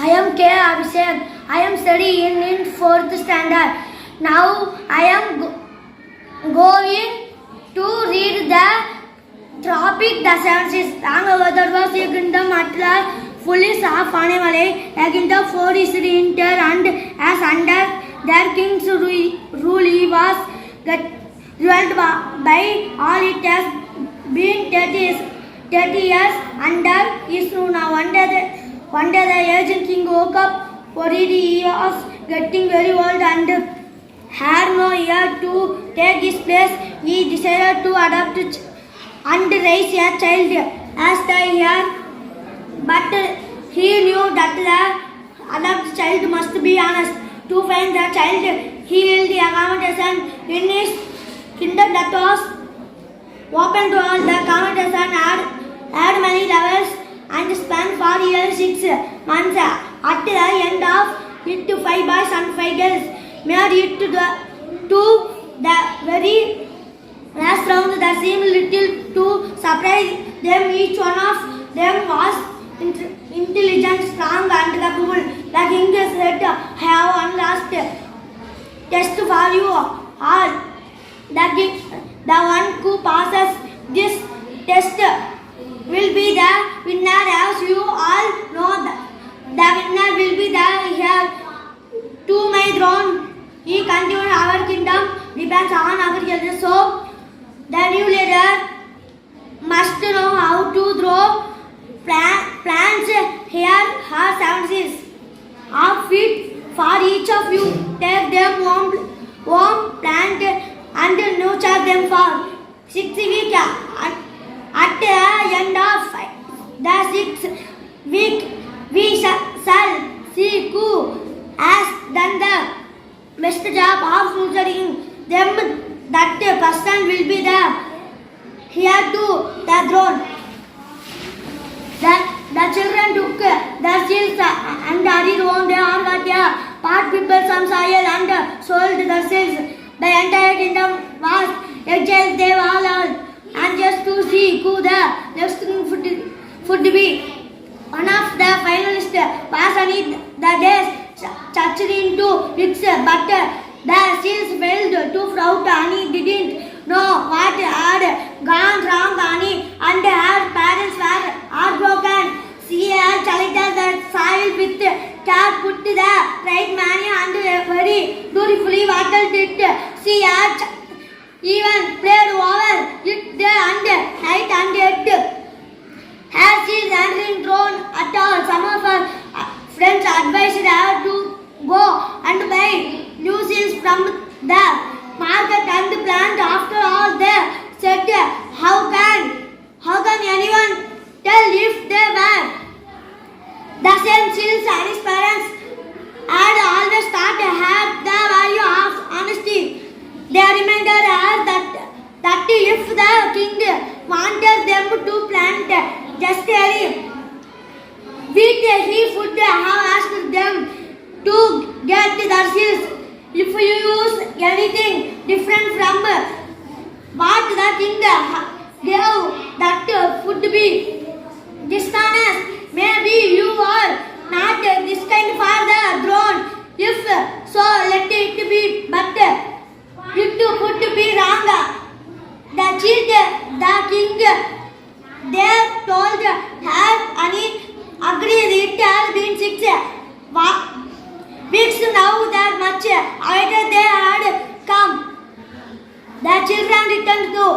I am K. Abhishek. I am studying in 4th standard. Now I am going to read the topic the senses. There was a kingdom at the fullest of Anamale, a kingdom for his inter and as under their king's rule he was ruled by all. It has been 30 years under his rule. Now one day the aged king woke up worried. He was getting very old and had no heir to take his place. He decided to adopt and raise a child as the heir, but he knew that the adopted child must be honest. To find the child, he held the accommodation in his kingdom that was open to all. The accommodation had many levels and spanned 4 years 6 months. At the end of it, 5 boys and 5 girls made it to the very last round. That seemed little to surprise them. Each one of them was intelligent, strong and capable. The king said, I have one last test for you all. The one who passes this test will be the winner. As you all know, the winner will be the heir to my throne. He continued, our kingdom depends on agriculture, so the new leader must know how to grow plants. Here are 7 seeds of wheat for each of you. Take them home, plant and nurture them for 6 weeks. At the end of the 6th week, we shall see who has done the best job of nurturing them. That person will be the heir to the throne. The children took their seals and hurried home. They all got a part people some soil and sold the seals. The entire kingdom was exiled. They all and just to see who the next king would be. One of the finalists was on the days touched into weeks, but the seals failed to fruit. Annie didn't know what had gone wrong. Annie and her parents were heartbroken. She had selected the soil with care, put the right manure and very dutifully watered it. She had even prayed over it day and night, and yet as she is entering throne at all, some of her friends advised her to go and buy new seeds from the market and plant. After all, they said, how can anyone tell if they were the same seeds? And his parents had always thought had the value of honesty. They reminded her that if the king wanted them to plant just a wheat, he would have asked them to get their seeds. If you use anything different from what the king gave, that would be dishonest. Maybe you are not this kind for the throne. If so, let it be, but it would be wrong. The king they told her, Annie agreed. It has been 6 weeks now that much after they had come. The children returned to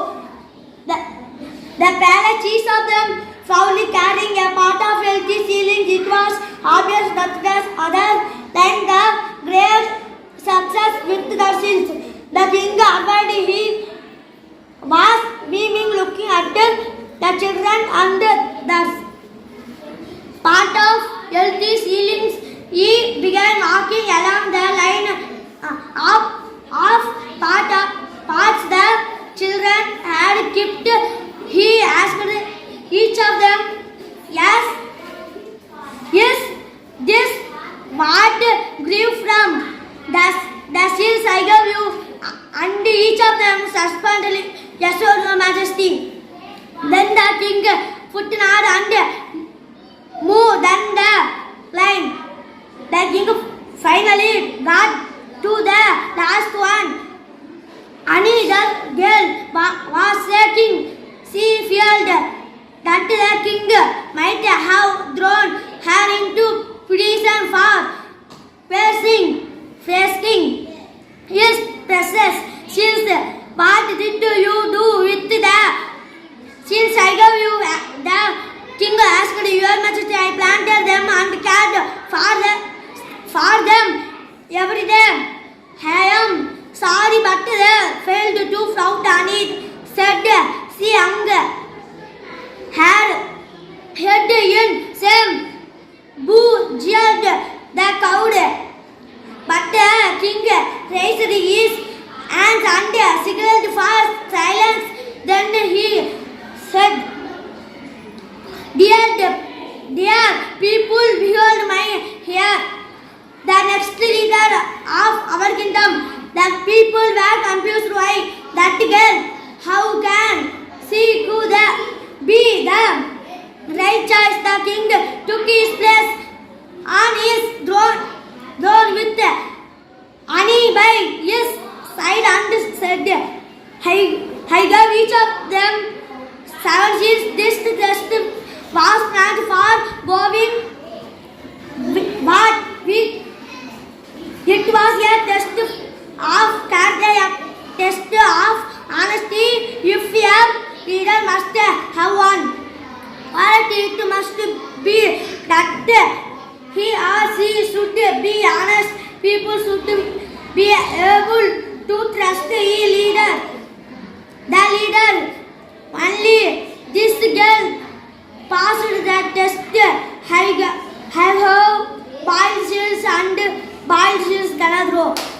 the palace, each of them proudly carrying a pot of healthy ceilings. It was obvious that other than the great success with the seals. The king avoided. He was beaming, looking at the children and the part of healthy ceilings. He began walking along the line of parts the children had kept. He asked each of them, yes, this what grew from the seals I gave you? And each of them suspended, yes, your majesty. Then the king put an and moved down the line. jeered the crowd. But the king raised his hands and signaled for silence. Then he said, Dear people, behold my hair, the next leader of our kingdom. The people were confused why that girl. How can she could be the right choice? The king took his place on his throne with honey by his side and said, I gave each of them 7 seeds. This test was not for going, but it was a test of character, a test of honesty. If a leader must have one, or it must be that he or she should be honest. People should be able to trust a leader. The leader, only this girl passed the test. I have boiled seals and boiled seals cannot grow.